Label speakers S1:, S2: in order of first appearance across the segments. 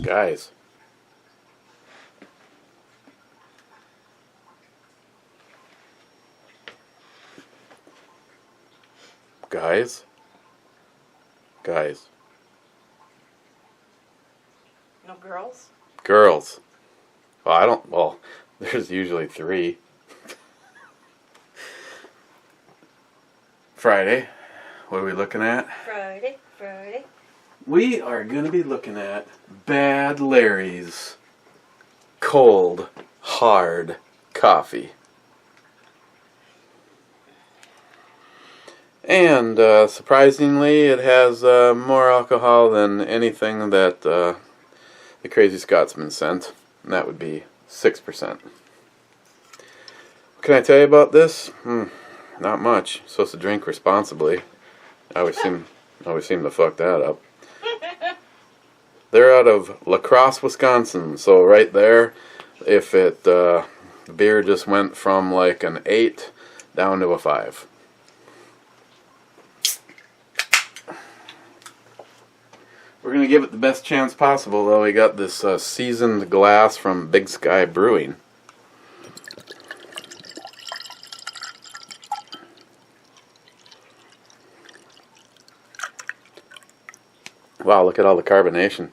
S1: Guys. Guys. Guys.
S2: No girls?
S1: Girls. Well, there's usually 3. Friday. What are we looking at?
S2: Friday.
S1: We are going to be looking at Bad Larry's cold, hard coffee. And surprisingly, it has more alcohol than anything that the Crazy Scotsman sent. And that would be 6%. What can I tell you about this? Not much. You're supposed to drink responsibly. I always seem to fuck that up. They're out of La Crosse, Wisconsin. So right there, if it the beer just went from like an 8 down to a 5. We're going to give it the best chance possible, though. We got this seasoned glass from Big Sky Brewing. Wow, look at all the carbonation.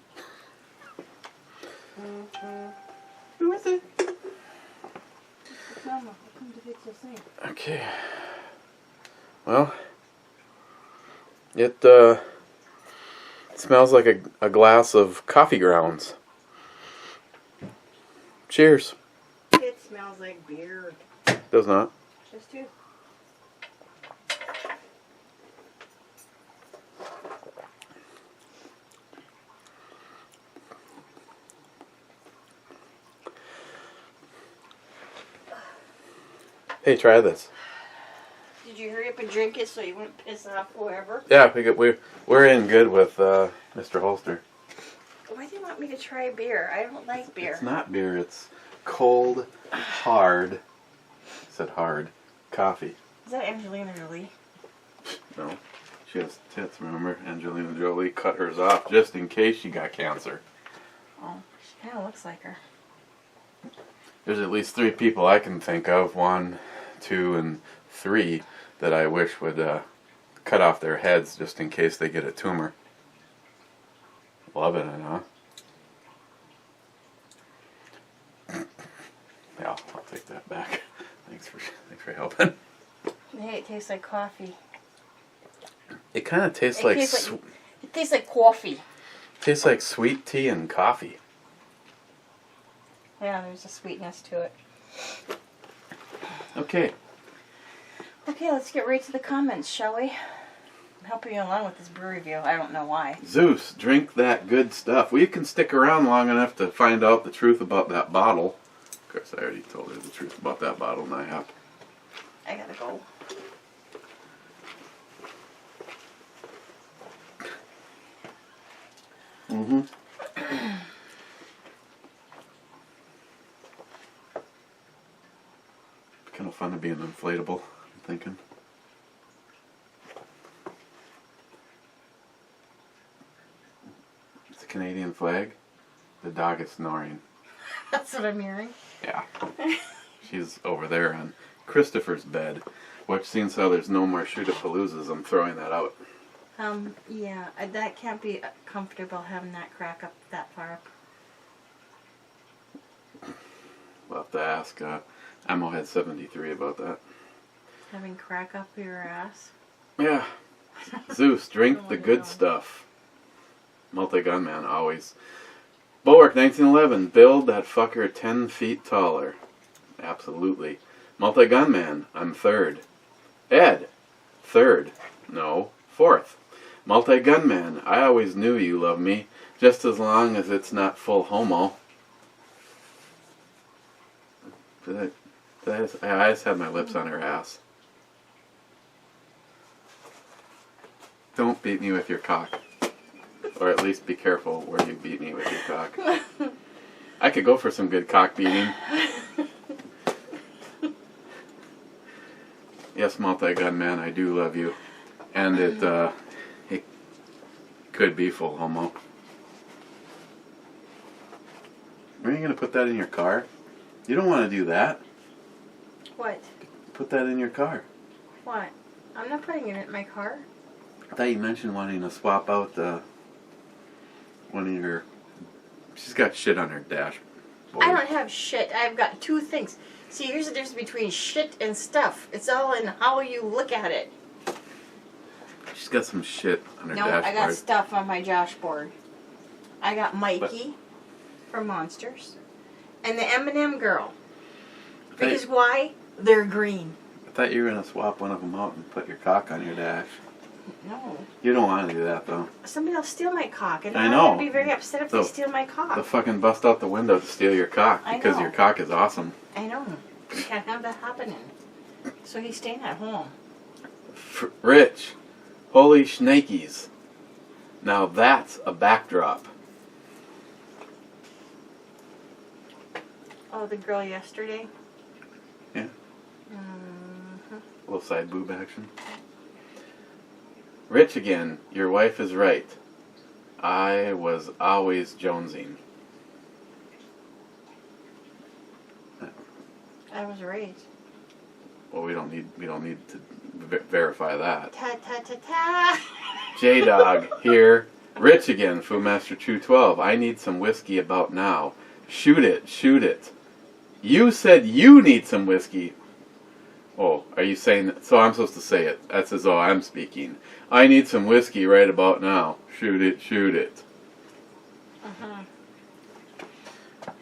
S2: Who is it? Mama, come to fix this thing.
S1: Okay. Well, it smells like a glass of coffee grounds. Cheers.
S2: It smells like beer.
S1: Does not.
S2: Just two.
S1: Hey, try this.
S2: Did you hurry up and drink it so you wouldn't piss off whoever?
S1: Yeah, we're in good with Mr. Holster.
S2: Why do you want me to try beer? I don't like beer.
S1: It's not beer. It's cold, hard. I said hard coffee.
S2: Is that Angelina Jolie?
S1: No, she has tits. Remember, Angelina Jolie cut hers off just in case she got cancer.
S2: Oh, she kind of looks like her.
S1: There's at least 3 people I can think of, 1, 2, and 3, that I wish would cut off their heads just in case they get a tumor. Loving it, huh? Yeah, I'll take that back. Thanks for helping.
S2: Hey, it tastes like coffee.
S1: It kind of tastes
S2: It tastes like coffee.
S1: tastes like sweet tea and coffee.
S2: Yeah, there's a sweetness to it.
S1: Okay.
S2: Okay, let's get right to the comments, shall we? I'm helping you along with this brew review. I don't know why.
S1: Zeus, drink that good stuff. Well, you can stick around long enough to find out the truth about that bottle. Of course, I already told her the truth about that bottle, and I have.
S2: I gotta go.
S1: Mm-hmm. Kind of fun to be an inflatable, I'm thinking. It's a Canadian flag. The dog is snoring.
S2: That's what I'm hearing.
S1: Yeah. She's over there on Christopher's bed. Which, since how there's no more shoot-a-paloozas, I'm throwing that out.
S2: Yeah, that can't be comfortable having that crack up that far up.
S1: We'll have to ask Ammo Head 73 about that.
S2: Having crack up your ass?
S1: Yeah. Zeus, drink the good stuff. Multi-gunman, always. Bulwark 1911, build that fucker 10 feet taller. Absolutely. Multi-gunman, I'm 3rd. Ed, 3rd. No, 4th. Multi-gunman, I always knew you love me, just as long as it's not full homo. I just had my lips on her ass. Don't beat me with your cock. Or at least be careful where you beat me with your cock. I could go for some good cock beating. Yes, multi-gun man, I do love you. And it could be full homo. Are you going to put that in your car? You don't want to do that.
S2: What?
S1: Put that in your car.
S2: What? I'm not putting it in my car.
S1: I thought you mentioned wanting to swap out one of your... She's got shit on her dashboard.
S2: I don't have shit. I've got two things. See, here's the difference between shit and stuff. It's all in how you look at it.
S1: She's got some shit on her
S2: No,
S1: dashboard.
S2: I got stuff on my dashboard. I got Mikey from Monsters and the M&M girl. Because why? They're green.
S1: I thought you were going to swap one of them out and put your cock on your dash.
S2: No.
S1: You don't want to do that, though.
S2: Somebody will steal my cock, and
S1: I
S2: I'm
S1: know.
S2: going to be very upset if they steal my cock.
S1: They'll fucking bust out the window to steal your cock because your cock is awesome.
S2: I know. You can't have that happening. So he's staying at home.
S1: Rich. Holy schnakies. Now that's a backdrop.
S2: Oh, the girl yesterday?
S1: Yeah.
S2: Mm-hmm.
S1: A little side boob action. Rich again. Your wife is right. I was always jonesing.
S2: I was right.
S1: Well, we don't need to verify that.
S2: Ta ta ta ta.
S1: J-Dog here. Rich again. Foodmaster 212. I need some whiskey about now. Shoot it. Shoot it. You said you need some whiskey. Oh, are you saying that? So I'm supposed to say it. That's as though I'm speaking. I need some whiskey right about now. Shoot it. Shoot it.
S2: Uh-huh.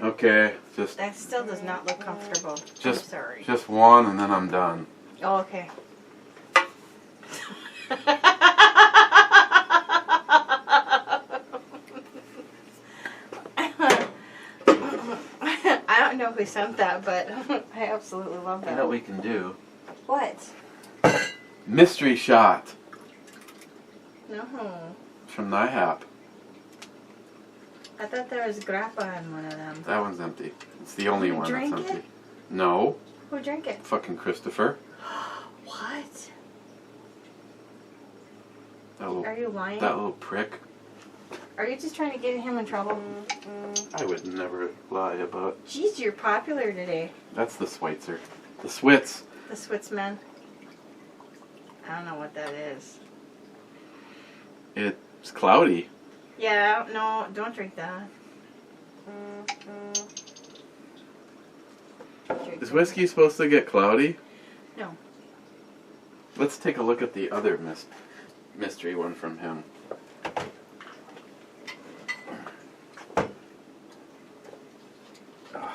S1: Okay. Just.
S2: That still does not look comfortable. I'm sorry.
S1: Just one and then I'm done.
S2: Oh, okay. I don't know who sent that, but I absolutely love that.
S1: You know what we can do?
S2: What?
S1: Mystery shot.
S2: No.
S1: From IHOP.
S2: I thought there was grappa in one of them.
S1: That one's empty. It's the only one that's
S2: Drink
S1: empty.
S2: it?
S1: No.
S2: Who drank it?
S1: Fucking Christopher.
S2: What?
S1: Are
S2: you lying?
S1: That little prick.
S2: Are you just trying to get him in trouble?
S1: I would never lie about.
S2: Jeez, you're popular today.
S1: That's the Schweitzer. The Switz.
S2: The Switzman. I don't know what that is.
S1: It's cloudy.
S2: Yeah, no, don't drink that.
S1: Is whiskey supposed to get cloudy?
S2: No.
S1: Let's take a look at the other mystery one from him.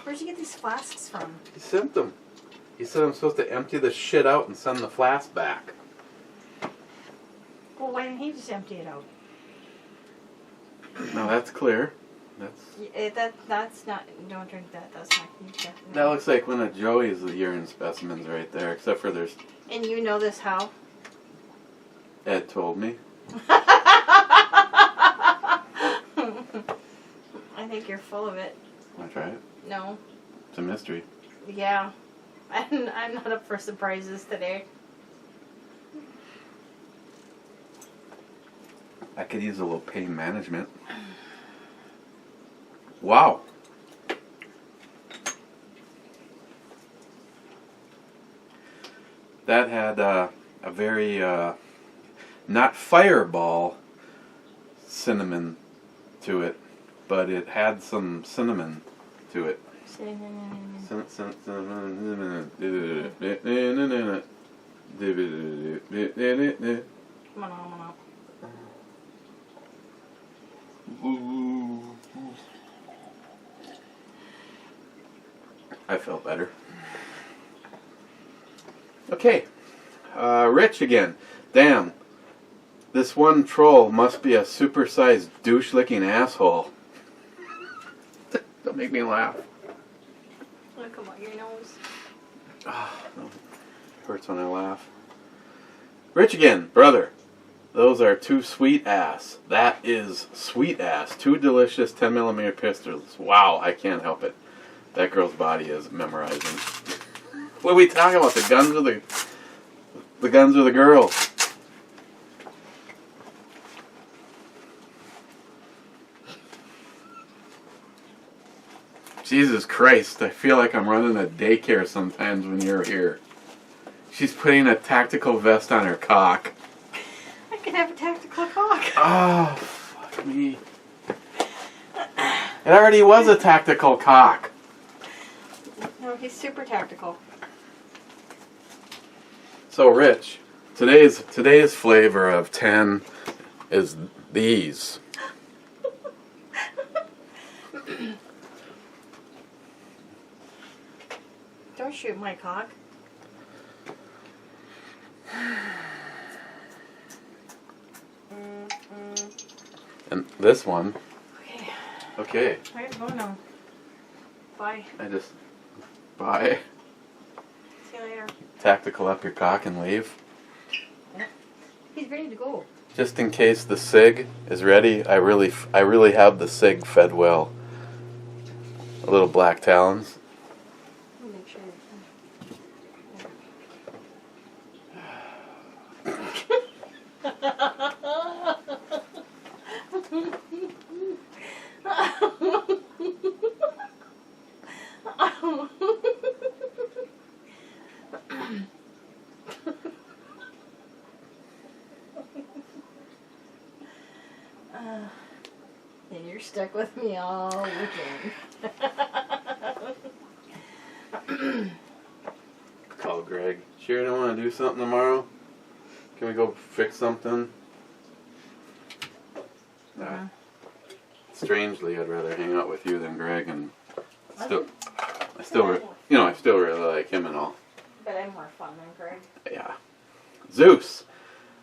S2: Where'd you get these flasks from?
S1: He sent them. He said I'm supposed to empty the shit out and send the flask back.
S2: Well, why didn't he just empty it out?
S1: Now that's clear.
S2: That's not. Don't drink that. That's not. No.
S1: That looks like one of Joey's urine specimens right there, except for there's...
S2: And you know this how?
S1: Ed told me.
S2: I think you're full of it.
S1: Want to try it?
S2: No.
S1: It's a mystery.
S2: Yeah. I'm not up for surprises today.
S1: I could use a little pain management. Wow. That had a very, not fireball cinnamon to it, but it had some cinnamon to it.
S2: Come on.
S1: I felt better. Okay. Rich again. Damn. This one troll must be a supersized douche-licking asshole. Don't make me laugh.
S2: Look about your nose.
S1: Hurts when I laugh. Rich again. Brother. Those are two sweet ass. That is sweet ass. Two delicious 10mm pistols. Wow, I can't help it. That girl's body is memorizing. What are we talking about? The guns or the guns or the girls? Jesus Christ, I feel like I'm running a daycare sometimes when you're here. She's putting a tactical vest on her cock.
S2: I can have a tactical cock.
S1: Oh, fuck me. It already was a tactical cock.
S2: No, he's super tactical.
S1: So, Rich, today's flavor of 10 is these.
S2: Don't shoot my cock.
S1: And this one.
S2: Okay.
S1: Okay.
S2: I gotta go now. Bye.
S1: Bye.
S2: See you later.
S1: Tactical up your cock and leave.
S2: He's ready to go.
S1: Just in case the SIG is ready, I really have the SIG fed well. A little black talons.
S2: I'll make sure. And you're stuck with me all weekend.
S1: Call Greg. Sure, don't want to do something tomorrow? Can we go fix something? Nah. Strangely, I'd rather hang out with you than Greg, and I still really like him and all.
S2: But I'm more fun than Greg.
S1: Yeah. Zeus.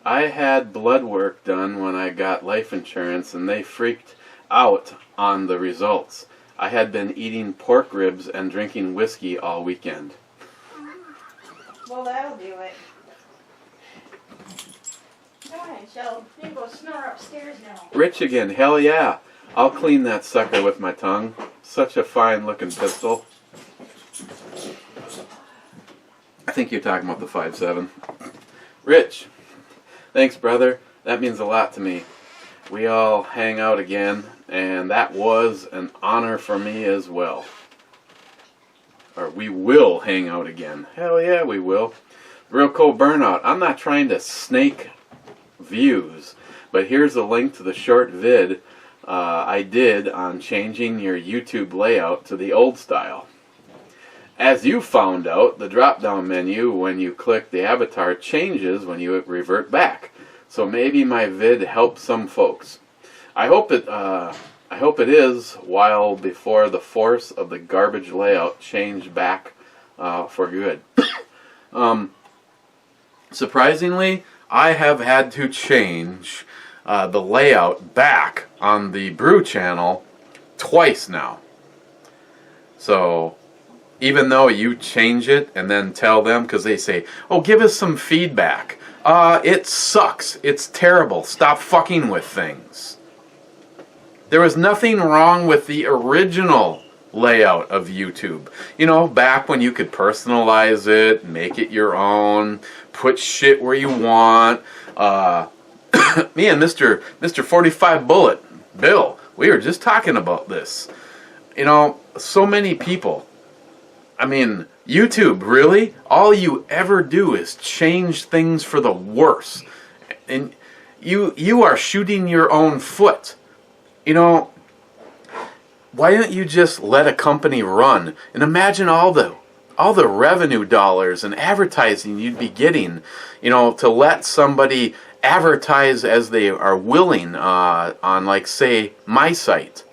S1: I had blood work done when I got life insurance, and they freaked out on the results. I had been eating pork ribs and drinking whiskey all weekend.
S2: Well, that'll do it. Go ahead, Shell. You can go snore upstairs now.
S1: Rich again, hell yeah. I'll clean that sucker with my tongue. Such a fine looking pistol. I think you're talking about the 5.7. Rich, thanks brother. That means a lot to me. We all hang out again, and that was an honor for me as well. Or we will hang out again. Hell yeah, we will. Real cool burnout. I'm not trying to snake views, but here's a link to the short vid I did on changing your YouTube layout to the old style. As you found out, the drop-down menu when you click the avatar changes when you revert back. So maybe my vid helps some folks. I hope it is while before the force of the garbage layout changed back for good. Surprisingly, I have had to change the layout back on the Brew channel twice now. So even though you change it and then tell them, because they say, oh, give us some feedback. It sucks. It's terrible. Stop fucking with things. There was nothing wrong with the original layout of YouTube. You know, back when you could personalize it, make it your own, put shit where you want. Me and Mr. 45 Bullet, Bill, we were just talking about this. You know, so many people. I mean, YouTube, really? All you ever do is change things for the worse. And you are shooting your own foot. You know, why don't you just let a company run and imagine all the revenue dollars and advertising you'd be getting, you know, to let somebody advertise as they are willing on, like, say, my site.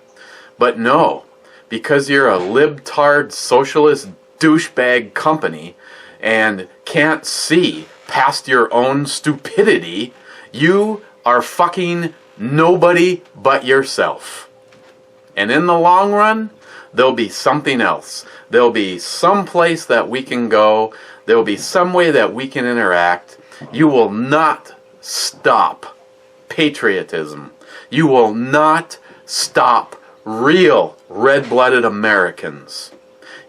S1: But no, because you're a libtard socialist douchebag company and can't see past your own stupidity, you are fucking nobody but yourself. And in the long run, there'll be something else. There'll be some place that we can go. There'll be some way that we can interact. You will not stop patriotism. You will not stop real red-blooded Americans.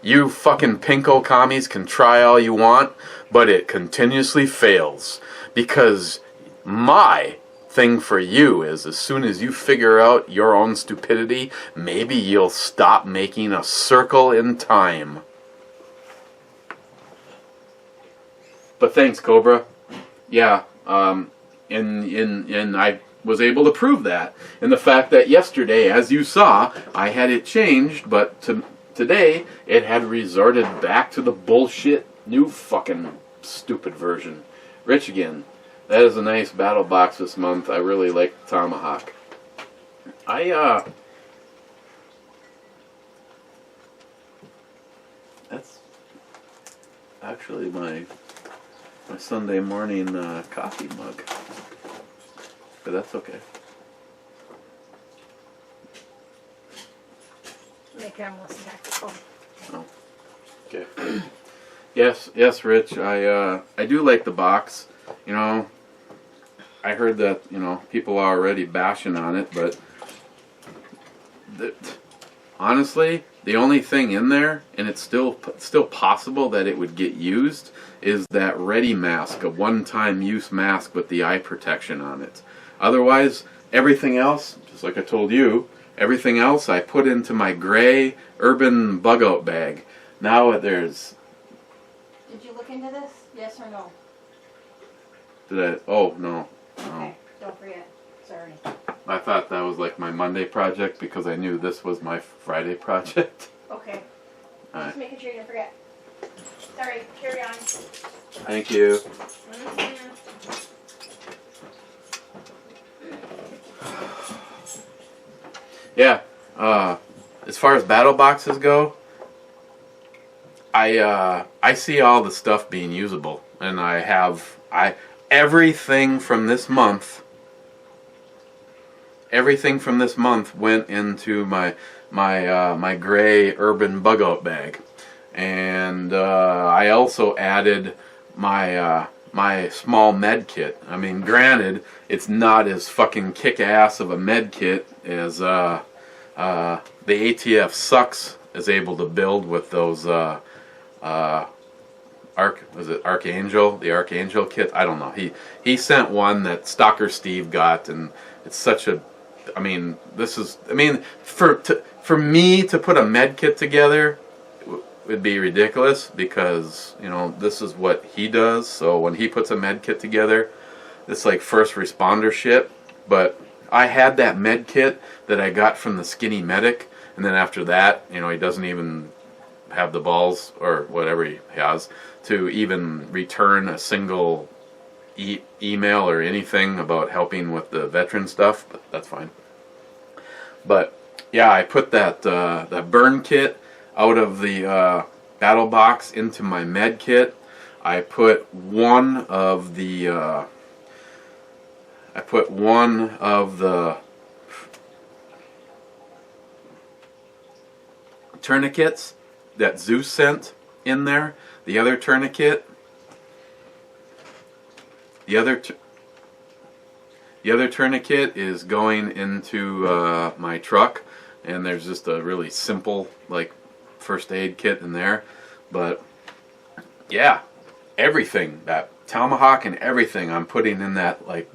S1: You fucking pinko commies can try all you want, but it continuously fails. Because my thing for you is, as soon as you figure out your own stupidity, maybe you'll stop making a circle in time. But thanks, Cobra. Yeah, and I was able to prove that. And the fact that yesterday, as you saw, I had it changed, but today it had resorted back to the bullshit new fucking stupid version. Rich again. That is a nice battle box this month. I really like the Tomahawk. That's actually my Sunday morning coffee mug. But that's okay.
S3: Make it almost tactical.
S1: Oh. Okay. Yes, Rich. I do like the box. You know, I heard that, you know, people are already bashing on it, but honestly, the only thing in there, and it's still possible that it would get used, is that Ready mask, a one-time use mask with the eye protection on it. Otherwise, everything else, just like I told you, everything else I put into my gray urban bug-out bag. Now there's...
S2: Did you look into this? Yes or no?
S1: Did I? Oh, no.
S2: Okay, don't forget. Sorry.
S1: I thought that was like my Monday project because I knew this was my Friday project.
S2: Okay.
S1: All right.
S2: Just making sure you didn't forget. Sorry, carry on.
S1: Thank you. Yeah. As far as battle boxes go, I see all the stuff being usable, and everything from this month went into my gray urban bug out bag, and I also added my small med kit. I mean, granted, it's not as fucking kick-ass of a med kit as the ATF Sucks is able to build with those Archangel? The Archangel kit? I don't know. He sent one that Stalker Steve got, and it's such a... I mean, for me to put a med kit together would be ridiculous because, you know, this is what he does. So when he puts a med kit together, it's like first responder shit. But I had that med kit that I got from the Skinny Medic, and then after that, you know, he doesn't even have the balls or whatever he has to even return a single email or anything about helping with the veteran stuff, but that's fine. But yeah, I put that burn kit out of the battle box into my med kit. I put one of the tourniquets that Zeus sent in there. The other tourniquet, the other tourniquet is going into my truck, and there's just a really simple like first aid kit in there. But yeah, everything, that Tomahawk and everything I'm putting in that like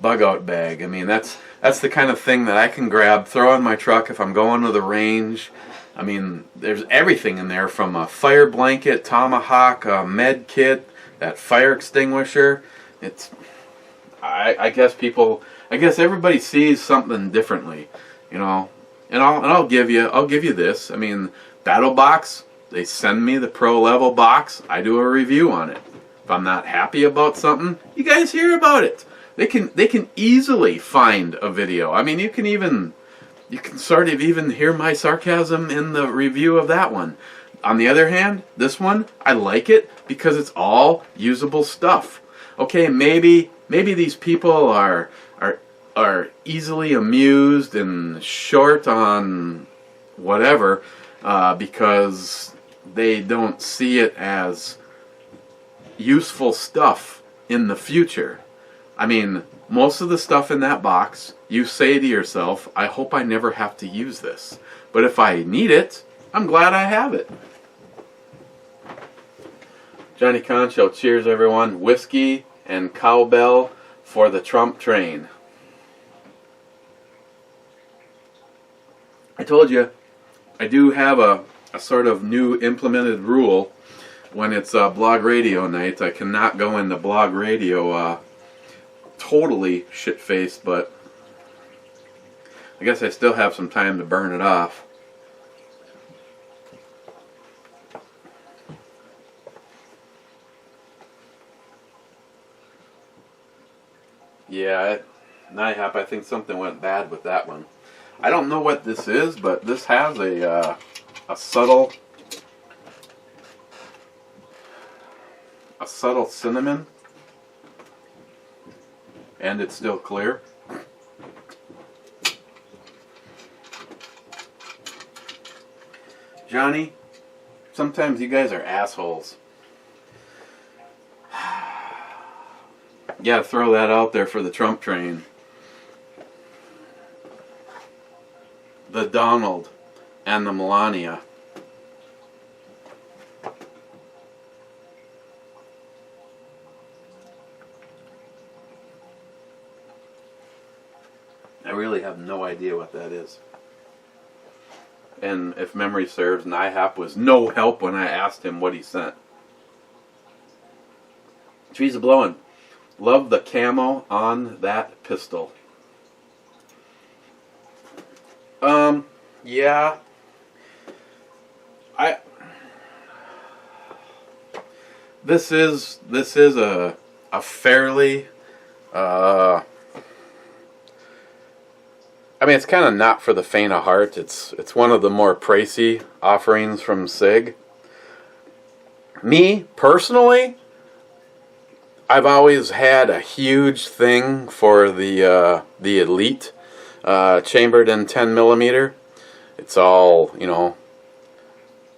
S1: bug out bag. I mean, that's the kind of thing that I can grab, throw in my truck if I'm going to the range. I mean, there's everything in there, from a fire blanket, Tomahawk, a med kit, that fire extinguisher. It's, I guess everybody sees something differently, you know. And I'll give you this. I mean, Battle Box, they send me the pro level box. I do a review on it. If I'm not happy about something, you guys hear about it. They can easily find a video. I mean, you can sort of even hear my sarcasm in the review of that one. On the other hand, this one, I like it because it's all usable stuff. Okay, maybe these people are easily amused and short on whatever because they don't see it as useful stuff in the future. I mean, most of the stuff in that box, you say to yourself, I hope I never have to use this. But if I need it, I'm glad I have it. Johnny Concho, cheers everyone. Whiskey and cowbell for the Trump train. I told you, I do have a sort of new implemented rule when it's blog radio night. I cannot go into blog radio totally shit-faced, but I guess I still have some time to burn it off. Yeah, NIHAP, I think something went bad with that one. I don't know what this is, but this has a subtle cinnamon, and it's still clear. Johnny, sometimes you guys are assholes. You gotta throw that out there for the Trump train. The Donald and the Melania. I really have no idea what that is. And if memory serves, NIHAP was no help when I asked him what he sent. Trees are blowing. Love the camo on that pistol. Yeah. This is a fairly I mean, it's kind of not for the faint of heart. It's one of the more pricey offerings from SIG. Me personally, I've always had a huge thing for the Elite chambered in 10mm. It's all, you know,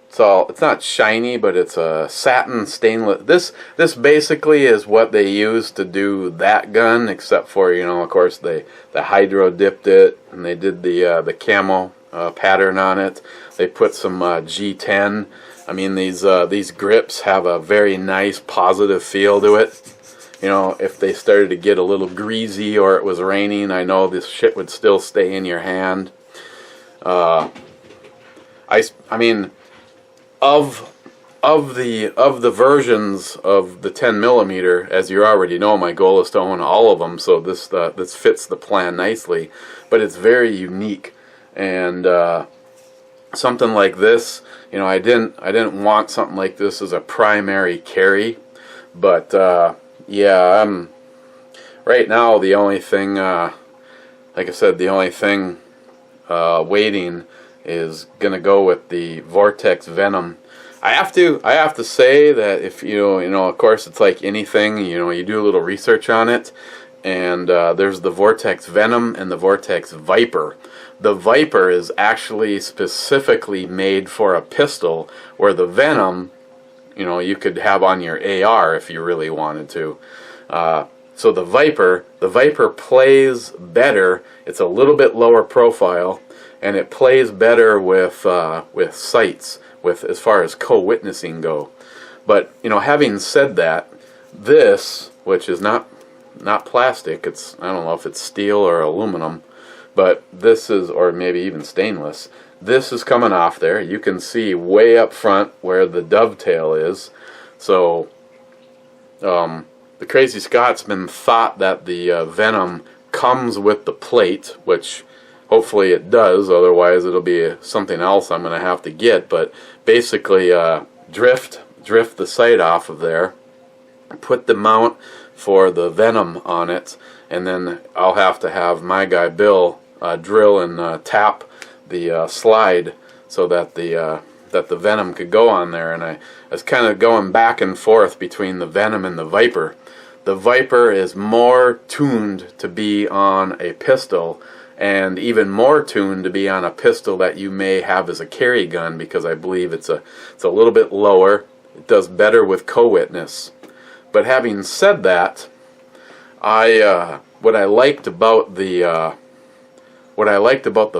S1: it's not shiny, but it's a satin stainless. This basically is what they use to do that gun, except for, you know, of course they hydro dipped it and they did the camo pattern on it. They put some G10. I mean, these grips have a very nice positive feel to it. You know, if they started to get a little greasy or it was raining, I know this shit would still stay in your hand. I mean, of the versions of the 10mm, as you already know, my goal is to own all of them. So this fits the plan nicely, but it's very unique. And something like this, you know, I didn't want something like this as a primary carry, but yeah, I'm right now the only thing, like I said, the only thing waiting is gonna go with the Vortex Venom. I have to say that if you know, of course, it's like anything, you know, you do a little research on it, and there's the Vortex Venom and the Vortex Viper. The Viper is actually specifically made for a pistol, where the Venom, you know, you could have on your AR if you really wanted to. So the Viper plays better. It's a little bit lower profile, and it plays better with sights, with as far as co-witnessing go. But you know, having said that, this, which is not plastic, it's, I don't know if it's steel or aluminum, but this is, or maybe even stainless. This is coming off there. You can see way up front where the dovetail is. So the Crazy Scotsman thought that the Venom comes with the plate, which hopefully it does, otherwise it'll be something else I'm going to have to get. But basically drift the sight off of there, put the mount for the Venom on it, and then I'll have to have my guy Bill drill and tap the slide so that the Venom could go on there. And I was kind of going back and forth between the Venom and the Viper. The Viper is more tuned to be on a pistol, and even more tuned to be on a pistol that you may have as a carry gun, because I believe it's a little bit lower. It does better with co-witness. But having said that, what I liked about the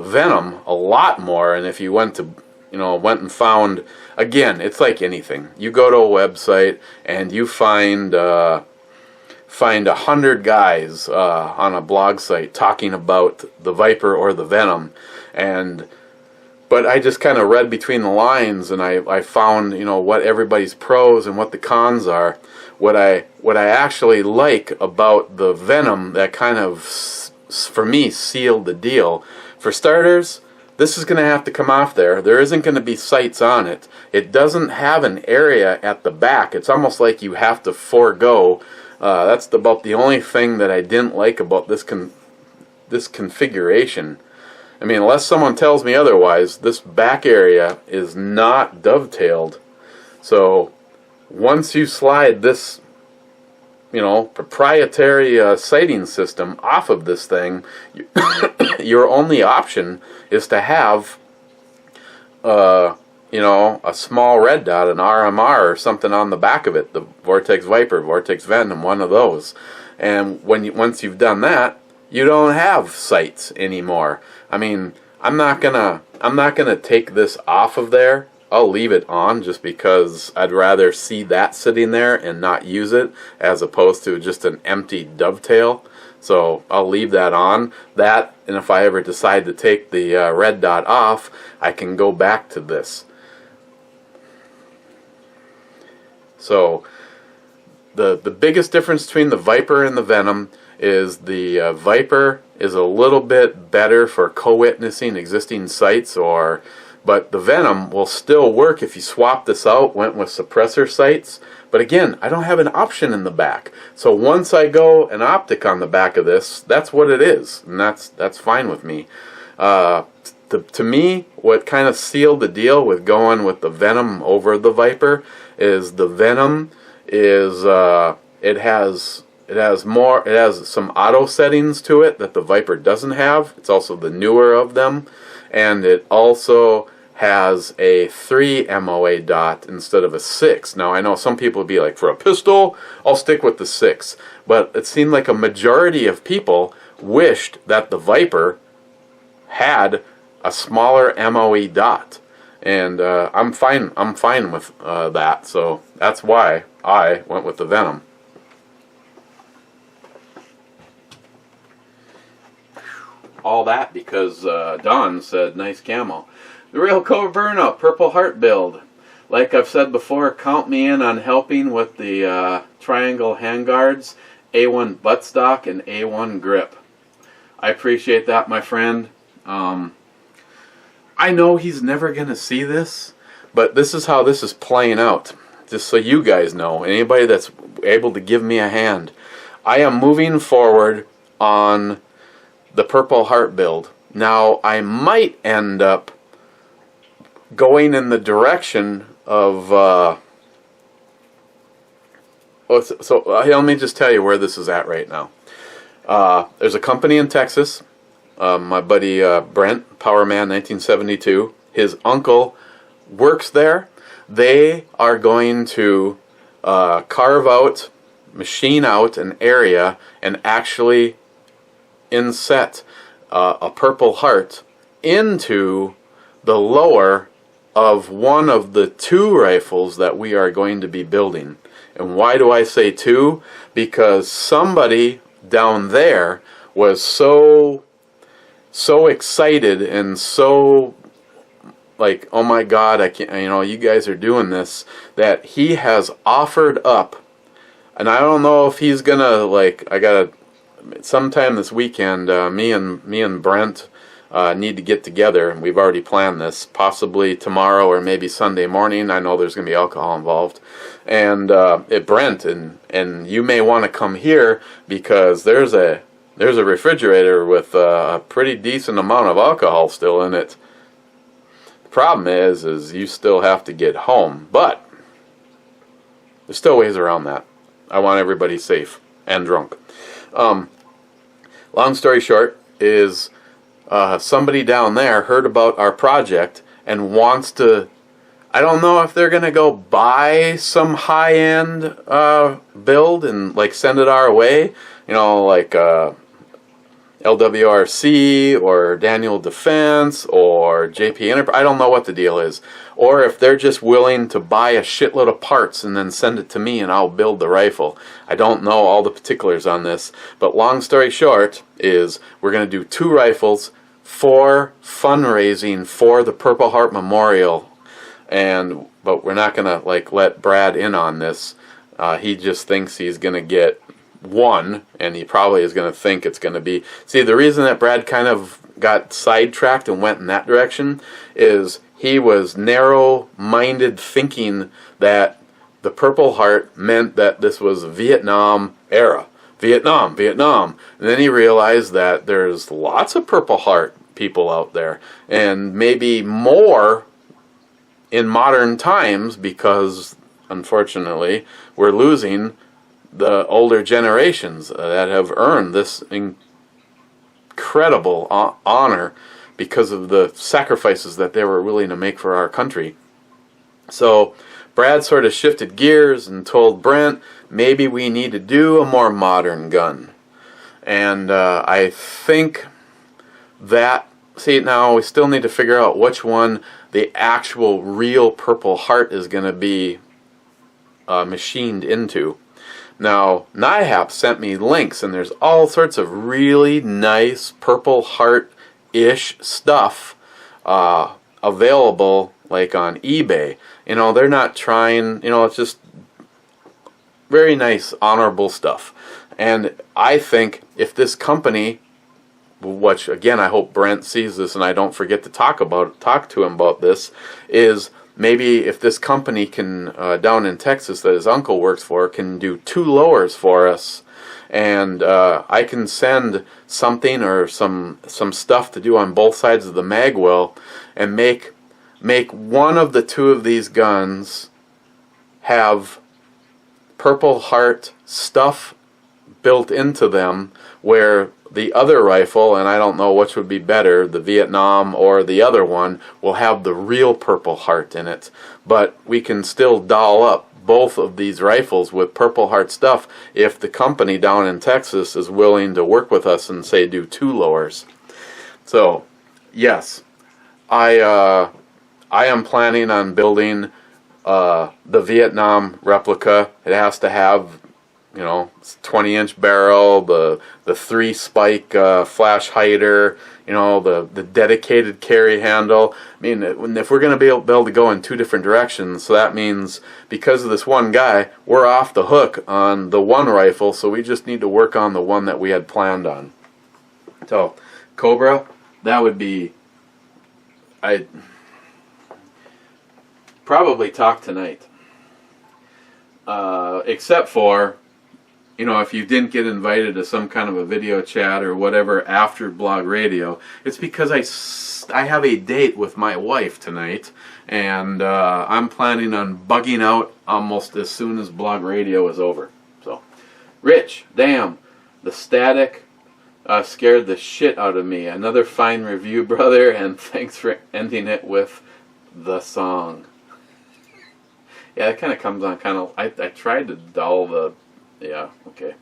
S1: Venom a lot more, and if you went to went and found, again, it's like anything. You go to a website and you find 100 guys on a blog site talking about the Viper or the Venom, but I just kind of read between the lines, and I found, what everybody's pros and what the cons are. What I actually like about the Venom that kind of, for me, sealed the deal. For starters, this is going to have to come off there. There isn't going to be sights on it. It doesn't have an area at the back. It's almost like you have to forego. That's about the only thing that I didn't like about this configuration. I mean, unless someone tells me otherwise, this back area is not dovetailed. So once you slide this, proprietary sighting system off of this thing, your only option is to have, a small red dot, an RMR or something on the back of it, the Vortex Viper, Vortex Venom, one of those. And once you've done that, you don't have sights anymore. I mean, I'm not gonna take this off of there. I'll leave it on just because I'd rather see that sitting there and not use it as opposed to just an empty dovetail. So I'll leave that on. That, and if I ever decide to take the red dot off, I can go back to this. So the biggest difference between the Viper and the Venom is the Viper is a little bit better for co-witnessing existing sites, but the Venom will still work if you swap this out, went with suppressor sights. But again, I don't have an option in the back. So once I go an optic on the back of this, that's what it is, and that's fine with me. To me, what kind of sealed the deal with going with the Venom over the Viper is the Venom is it has some auto settings to it that the Viper doesn't have. It's also the newer of them, and it also has a 3 MOA dot instead of a 6. Now I know some people would be like, for a pistol, I'll stick with the 6. But it seemed like a majority of people wished that the Viper had a smaller MOE dot, and I'm fine with that. So that's why I went with the Venom. All that because Don said nice camo. The Real Cobra Burnout Purple Heart build. Like I've said before, count me in on helping with the triangle handguards, A1 buttstock, and A1 grip. I appreciate that, my friend. I know he's never going to see this, but this is how this is playing out. Just so you guys know, anybody that's able to give me a hand. I am moving forward on the Purple Heart build. Now, I might end up going in the direction of let me just tell you where this is at right now. There's a company in Texas, my buddy Brent, Powerman 1972, his uncle works there. They are going to carve out, machine out an area and actually inset a Purple Heart into the lower of one of the 2 rifles that we are going to be building. And why do I say 2? Because somebody down there was so excited and so like, oh my God, I can't, you guys are doing this, that he has offered up. And I don't know if he's gonna, sometime this weekend, me and Brent need to get together, and we've already planned this, possibly tomorrow or maybe Sunday morning. I know there's going to be alcohol involved. And Brent, and you may want to come here because there's a refrigerator with a pretty decent amount of alcohol still in it. The problem is you still have to get home, but there's still ways around that. I want everybody safe and drunk. Long story short is somebody down there heard about our project and wants to, I don't know if they're going to go buy some high-end build and send it our way, LWRC or Daniel Defense or JP Enterprise. I don't know what the deal is. Or if they're just willing to buy a shitload of parts and then send it to me and I'll build the rifle. I don't know all the particulars on this. But long story short is we're going to do 2 rifles for fundraising for the Purple Heart Memorial. But we're not going to like let Brad in on this. He just thinks he's going to get 1, and he probably is going to think it's going to be... See, the reason that Brad kind of got sidetracked and went in that direction is he was narrow-minded thinking that the Purple Heart meant that this was Vietnam era. Vietnam. And then he realized that there's lots of Purple Heart people out there, and maybe more in modern times because, unfortunately, we're losing the older generations that have earned this incredible honor because of the sacrifices that they were willing to make for our country. So Brad sort of shifted gears and told Brent, maybe we need to do a more modern gun. And I think that, see, now we still need to figure out which one the actual real Purple Heart is going to be machined into. Now, NIHAP sent me links, and there's all sorts of really nice Purple Heart-ish stuff available, like on eBay. You know, they're not trying, you know, it's just very nice, honorable stuff. And I think if this company, which, again, I hope Brent sees this and I don't forget to talk to him about this, is... maybe if this company can, down in Texas that his uncle works for, can do 2 lowers for us, and I can send something or some stuff to do on both sides of the magwell, and make one of the 2 of these guns have Purple Heart stuff built into them, where the other rifle, and I don't know which would be better, the Vietnam or the other one, will have the real Purple Heart in it. But we can still doll up both of these rifles with Purple Heart stuff if the company down in Texas is willing to work with us and, say, do 2 lowers. So, yes, I am planning on building the Vietnam replica. It has to have, you know, 20-inch barrel, the 3-spike flash hider, you know, the dedicated carry handle. I mean, if we're going to be able to go in 2 different directions, so that means because of this one guy, we're off the hook on the one rifle, so we just need to work on the one that we had planned on. So, Cobra, that would be... I'd probably talk tonight. Except for... you know, if you didn't get invited to some kind of a video chat or whatever after Blog Radio, it's because I have a date with my wife tonight, and I'm planning on bugging out almost as soon as Blog Radio is over. So, Rich, damn, the static scared the shit out of me. Another fine review, brother, and thanks for ending it with the song. Yeah, it kind of comes on kind of... I tried to dull the... Yeah, okay.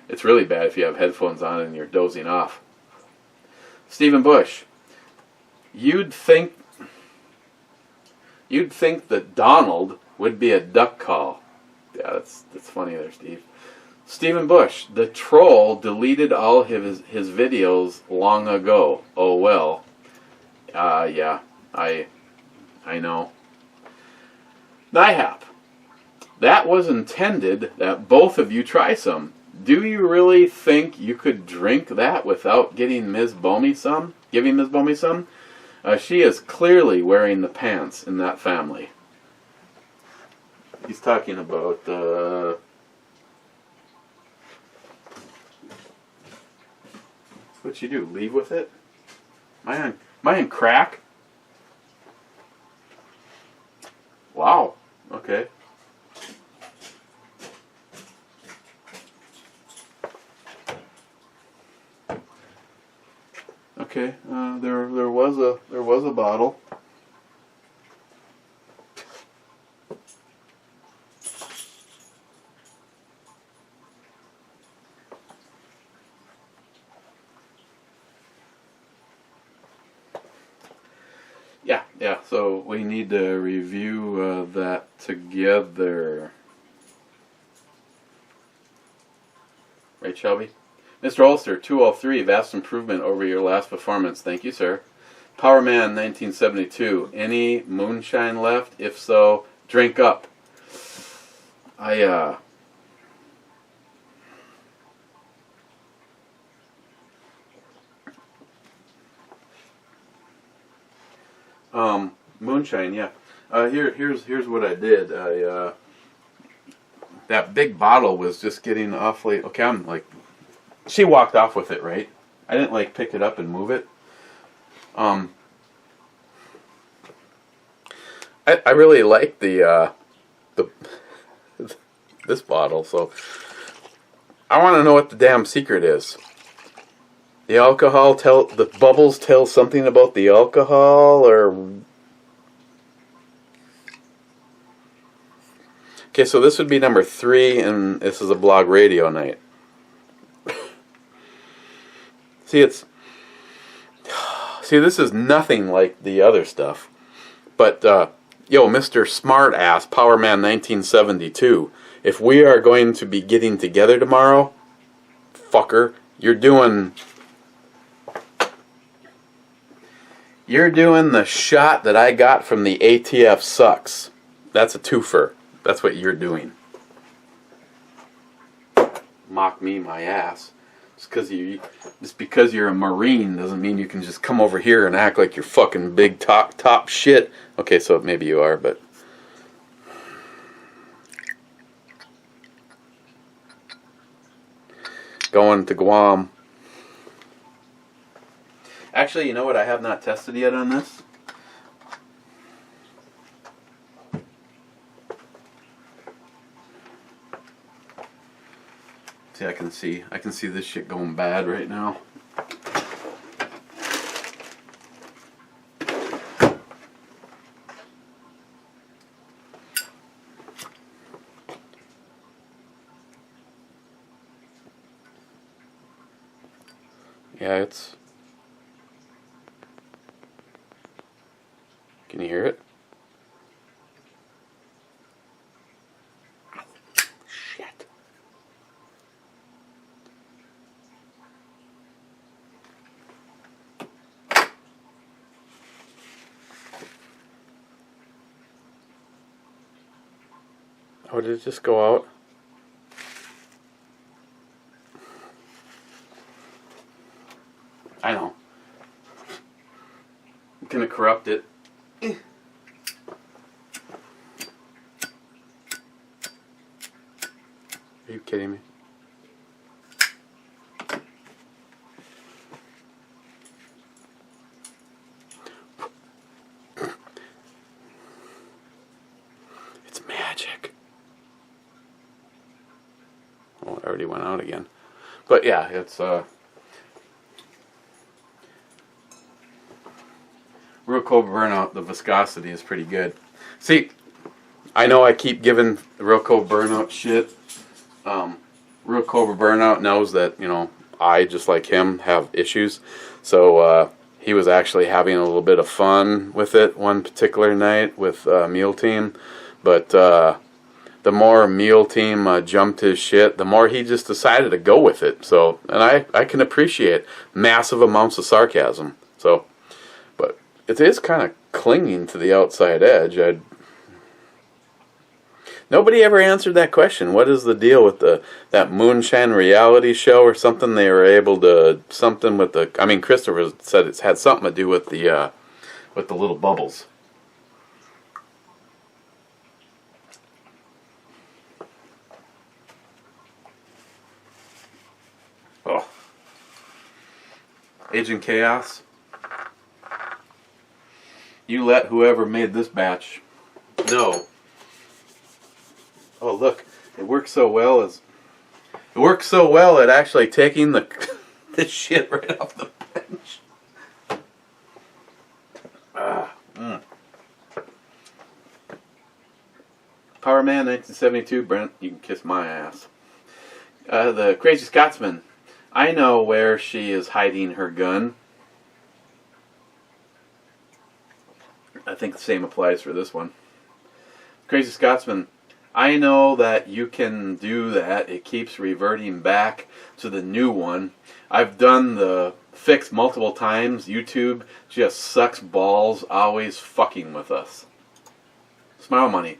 S1: It's really bad if you have headphones on and you're dozing off. Stephen Bush, you'd think that Donald would be a duck call. Yeah, that's funny there, Steve. Stephen Bush, the troll deleted all his videos long ago. Oh well. Yeah, I know. NIHAP. That was intended that both of you try some. Do you really think you could drink that without giving Ms. Bomey some? She is clearly wearing the pants in that family. He's talking about what'd you do? Leave with it? Am I on crack? Wow. Okay. Okay, there was a bottle. we need to review that together. Right, Shelby? Mr. Ulster, 203, vast improvement over your last performance. Thank you, sir. Powerman, 1972, any moonshine left? If so, drink up. Moonshine, yeah. Here's what I did. That big bottle was just getting awfully. Okay, I'm like, she walked off with it, right? I didn't like pick it up and move it. I really like the this bottle, so I want to know what the damn secret is. The alcohol the bubbles tell something about the alcohol, or okay, so this would be number 3, and this is a blog radio night. See, this is nothing like the other stuff. But, yo, Mr. Smartass, Powerman 1972, if we are going to be getting together tomorrow, fucker, you're doing the shot that I got from the ATF Sucks. That's a twofer. That's what you're doing. Mock me, my ass. Just because you're a Marine doesn't mean you can just come over here and act like you're fucking big top shit. Okay, so maybe you are, but going to Guam. Actually, you know what I have not tested yet on this? See, I can see this shit going bad right now. Yeah, it's... Can you hear it? Shit. Oh, did it just go out? I know. I'm gonna corrupt it. Are you kidding me? It's magic. Oh, it already went out again. But yeah, it's Real Cold Burnout, the viscosity is pretty good. See, I know I keep giving Real Cold Burnout shit. Real Cold Burnout knows that, you know, I, just like him, have issues. So he was actually having a little bit of fun with it one particular night with Meal Team. But the more Meal Team jumped his shit, the more he just decided to go with it. So, and I can appreciate massive amounts of sarcasm. So, but it is kind of clinging to the outside edge. Nobody ever answered that question. What is the deal with that moonshine reality show or something? They were able to something with the. I mean, Christopher said it's had something to do with the little bubbles. Oh, Agent Chaos. You let whoever made this batch know. Oh, look, it works so well at actually taking this shit right off the bench. Powerman 1972, Brent, you can kiss my ass. The Crazy Scotsman. I know where she is hiding her gun. I think the same applies for this one. Crazy Scotsman, I know that you can do that. It keeps reverting back to the new one. I've done the fix multiple times. YouTube just sucks balls, always fucking with us. Smile Money.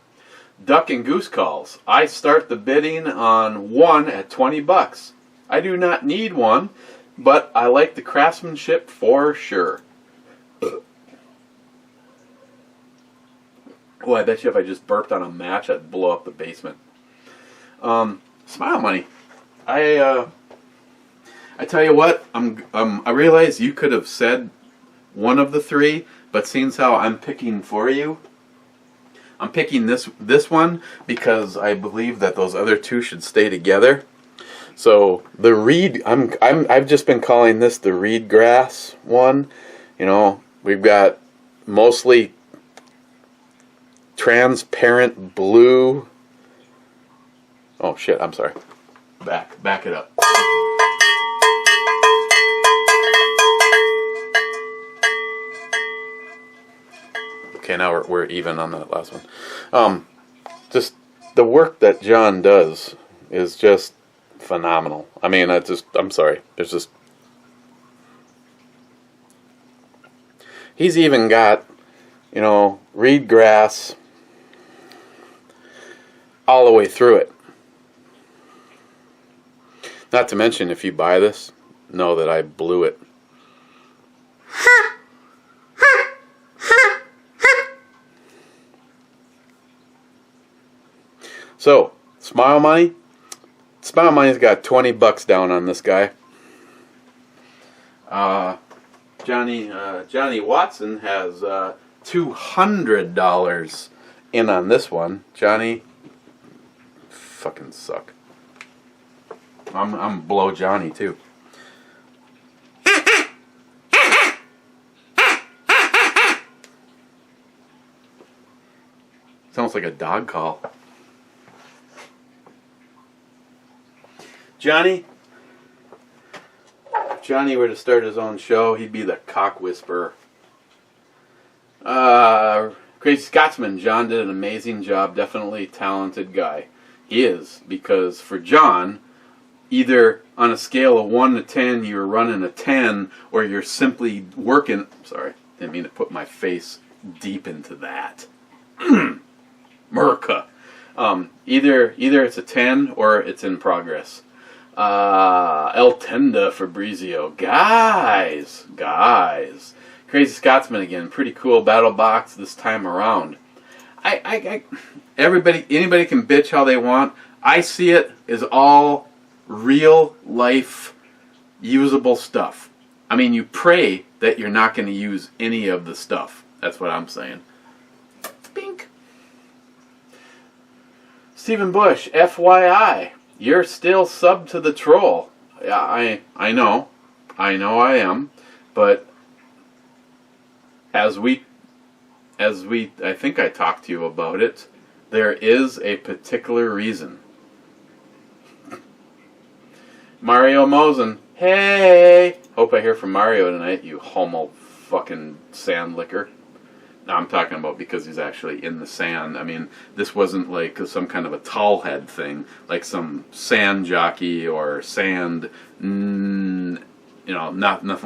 S1: Duck and Goose Calls. I start the bidding on one at $20. I do not need one, but I like the craftsmanship for sure. Oh, I bet you if I just burped on a match, I'd blow up the basement. Smile Money. I tell you what, I realize you could have said one of the three, but seeing how I'm picking for you, I'm picking this one because I believe that those other two should stay together. So the reed, I've just been calling this the reed grass one. You know, we've got mostly transparent blue. Oh shit, I'm sorry. Back it up. Okay, now we're even on that last one. Just the work that John does is just phenomenal. I mean, I'm sorry. It's just, he's even got, you know, reed grass all the way through it. Not to mention, if you buy this, know that I blew it. So, Smile Money. Smile Money's got $20 down on this guy. Johnny Watson has $200 in on this one. Johnny, fucking suck. I'm blow Johnny too. Sounds like a dog call. Johnny, if Johnny were to start his own show, he'd be the cock whisperer. Crazy Scotsman, John did an amazing job. Definitely talented guy. He is, because for John, either on a scale of 1 to 10, you're running a 10, or you're simply working. Sorry, didn't mean to put my face deep into that. Merca. Either it's a 10 or it's in progress. El Tenda Fabrizio. Guys. Crazy Scotsman again. Pretty cool battle box this time around. Anybody can bitch how they want. I see it as all real life usable stuff. I mean, you pray that you're not going to use any of the stuff. That's what I'm saying. Bink. Stephen Bush, FYI, you're still sub to the troll. Yeah, I know I am, but as we I think I talked to you about it, there is a particular reason. Mario Mosen, hey! Hope I hear from Mario tonight, you homo fucking sand licker. No, I'm talking about because he's actually in the sand. I mean, this wasn't like some kind of a tall head thing, like some sand jockey or sand, nothing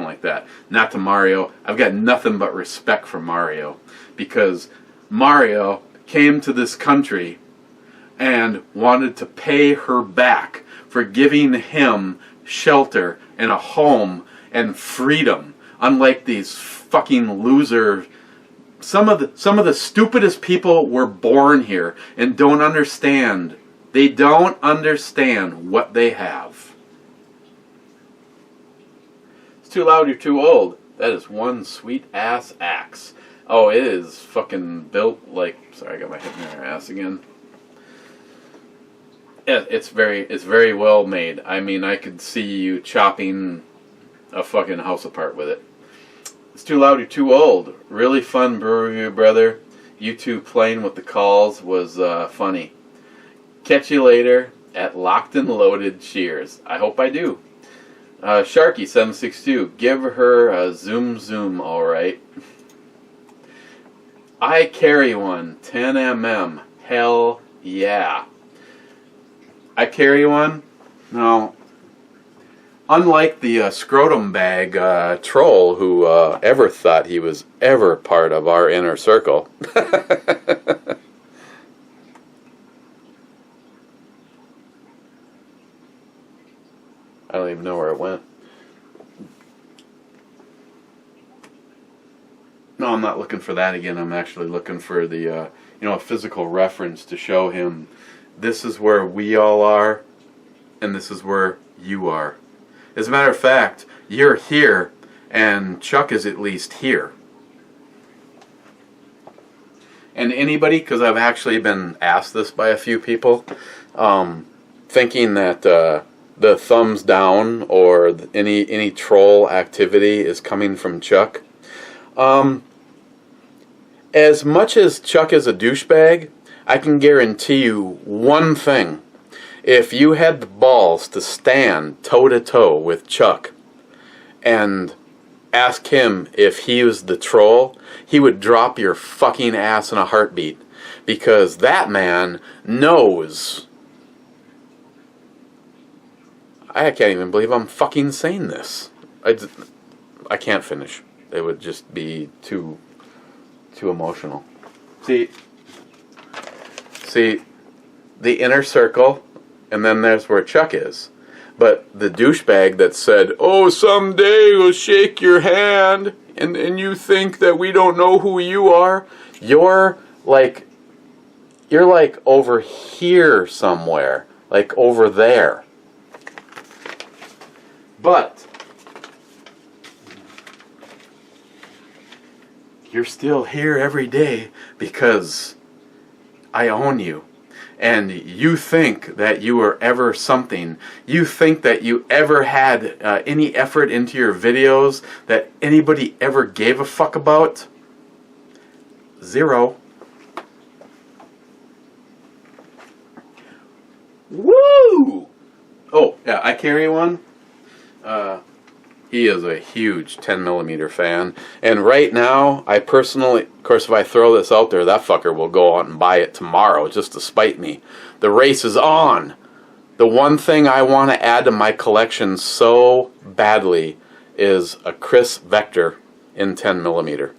S1: like that. Not to Mario. I've got nothing but respect for Mario, because Mario came to this country and wanted to pay her back for giving him shelter and a home and freedom, unlike these fucking loser. Some of the stupidest people were born here and don't understand. They don't understand what they have. It's too loud, you're too old. That is one sweet ass axe. Oh, it is fucking built like... Sorry, I got my head in her ass again. Yeah, it's very well made. I mean, I could see you chopping a fucking house apart with it. It's too loud, you're too old. Really fun brew review, brother. You two playing with the calls was funny. Catch you later at Locked and Loaded. Cheers. I hope I do. Sharky762, give her a zoom alright. I carry one, 10 mm. Hell yeah. I carry one. Now, unlike the scrotum bag troll who ever thought he was ever part of our inner circle. I don't even know where it went. No, I'm not looking for that again. I'm actually looking for the, a physical reference to show him this is where we all are, and this is where you are. As a matter of fact, you're here, and Chuck is at least here. And anybody, because I've actually been asked this by a few people, thinking that the thumbs down or any troll activity is coming from Chuck. As much as Chuck is a douchebag, I can guarantee you one thing. If you had the balls to stand toe-to-toe with Chuck and ask him if he was the troll, he would drop your fucking ass in a heartbeat. Because that man knows. I can't even believe I'm fucking saying this. I can't finish. It would just be too emotional. See, the inner circle, and then there's where Chuck is. But the douchebag that said, "Oh, someday we'll shake your hand," and you think that we don't know who you are, you're like over here somewhere, like over there. But you're still here every day because I own you. And you think that you were ever something. You think that you ever had any effort into your videos that anybody ever gave a fuck about? Zero. Woo! Oh, yeah, I carry one. He is a huge 10mm fan. And right now, I personally, of course, if I throw this out there, that fucker will go out and buy it tomorrow just to spite me. The race is on. The one thing I want to add to my collection so badly is a Chris Vector in 10mm.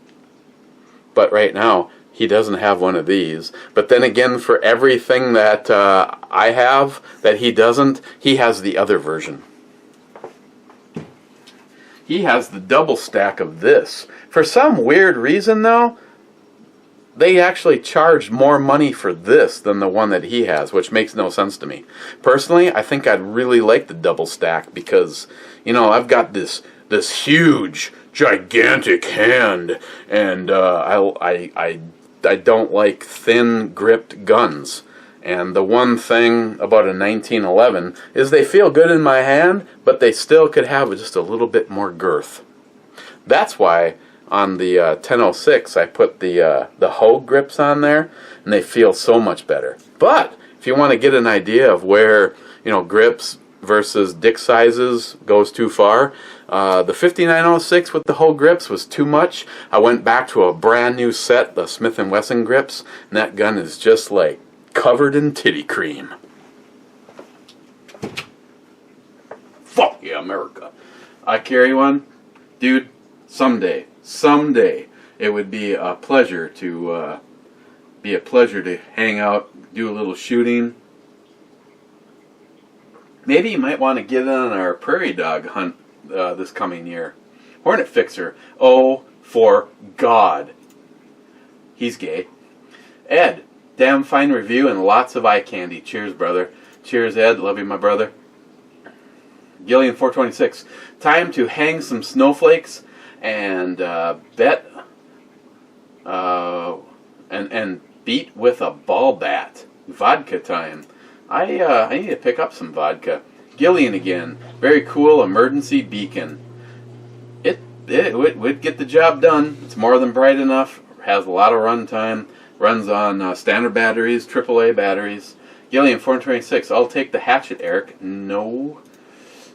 S1: But right now, he doesn't have one of these. But then again, for everything that I have that he doesn't, he has the other version. He has the double stack of this. For some weird reason, though, they actually charged more money for this than the one that he has, which makes no sense to me. Personally, I think I'd really like the double stack because, I've got this huge, gigantic hand, and I don't like thin-gripped guns. And the one thing about a 1911 is they feel good in my hand, but they still could have just a little bit more girth. That's why on the 1006 I put the Hogue grips on there, and they feel so much better. But if you want to get an idea of where grips versus dick sizes goes too far, the 5906 with the Hogue grips was too much. I went back to a brand new set, the Smith & Wesson grips, and that gun is just like covered in titty cream. Fuck yeah, America. I carry one. Dude, someday, it would be a pleasure to hang out, do a little shooting. Maybe you might want to get on our prairie dog hunt this coming year. Hornet Fixer. Oh, for God. He's gay. Ed. Damn fine review and lots of eye candy. Cheers, brother. Cheers, Ed. Love you, my brother. Gillian 426. Time to hang some snowflakes and bet and beat with a ball bat. Vodka time. I need to pick up some vodka. Gillian again. Very cool emergency beacon. It would get the job done. It's more than bright enough. Has a lot of run time. Runs on standard batteries, AAA batteries. Gillian 426. I'll take the hatchet, Eric. No,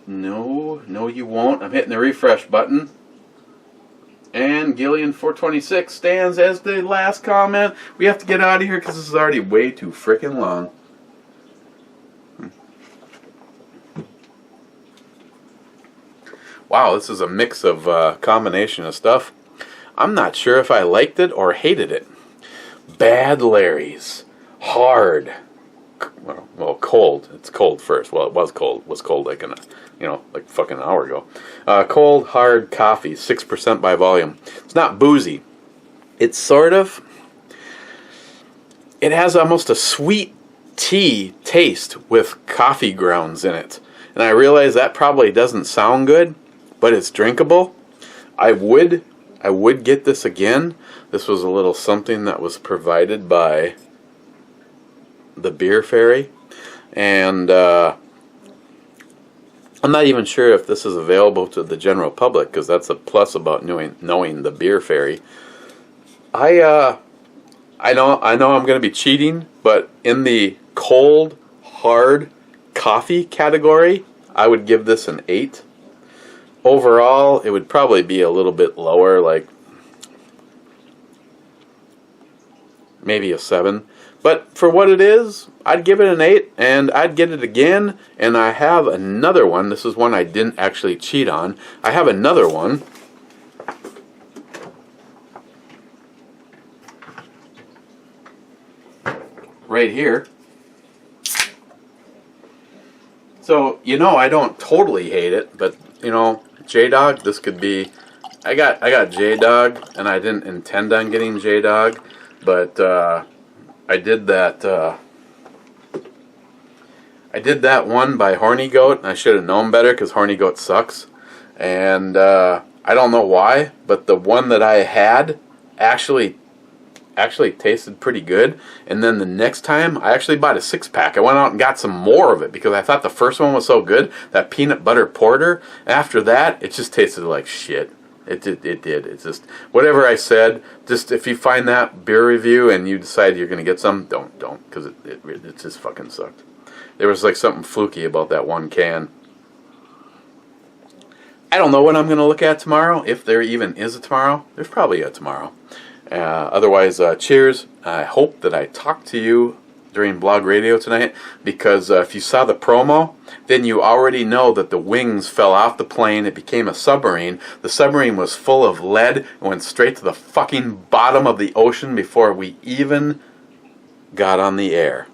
S1: you won't. I'm hitting the refresh button. And Gillian426 stands as the last comment. We have to get out of here because this is already way too freaking long. Wow, this is a mix of combination of stuff. I'm not sure if I liked it or hated it. Bad Larry's. Hard. Well, cold. It's cold first. Well, it was cold. It was cold like like fucking an hour ago. Cold, hard coffee, 6% by volume. It's not boozy. It's sort of... It has almost a sweet tea taste with coffee grounds in it. And I realize that probably doesn't sound good, but it's drinkable. I would get this again. This was a little something that was provided by the Beer Fairy. And I'm not even sure if this is available to the general public, because that's a plus about knowing the Beer Fairy. I know I'm going to be cheating, but in the cold, hard coffee category, I would give this an 8. Overall, it would probably be a little bit lower, like maybe a 7. But for what it is, I'd give it an 8, and I'd get it again. And I have another one. This is one I didn't actually cheat on. I have another one. Right here. So, I don't totally hate it, but, J-Dog, this could be... I got J-Dog, and I didn't intend on getting J-Dog, but I did that one by Horny Goat, and I should have known better because Horny Goat sucks. And I don't know why, but the one that I had actually tasted pretty good. And then the next time, I actually bought a 6-pack. I went out and got some more of it because I thought the first one was so good, that peanut butter porter. After that, it just tasted like shit. It did. It's just, whatever I said, just if you find that beer review and you decide you're going to get some, don't, because it just fucking sucked. There was like something fluky about that one can. I don't know what I'm going to look at tomorrow, if there even is a tomorrow. There's probably a tomorrow. Otherwise, cheers. I hope that I talked to you during blog radio tonight, because if you saw the promo, then you already know that the wings fell off the plane. It became a submarine. The submarine was full of lead and went straight to the fucking bottom of the ocean before we even got on the air.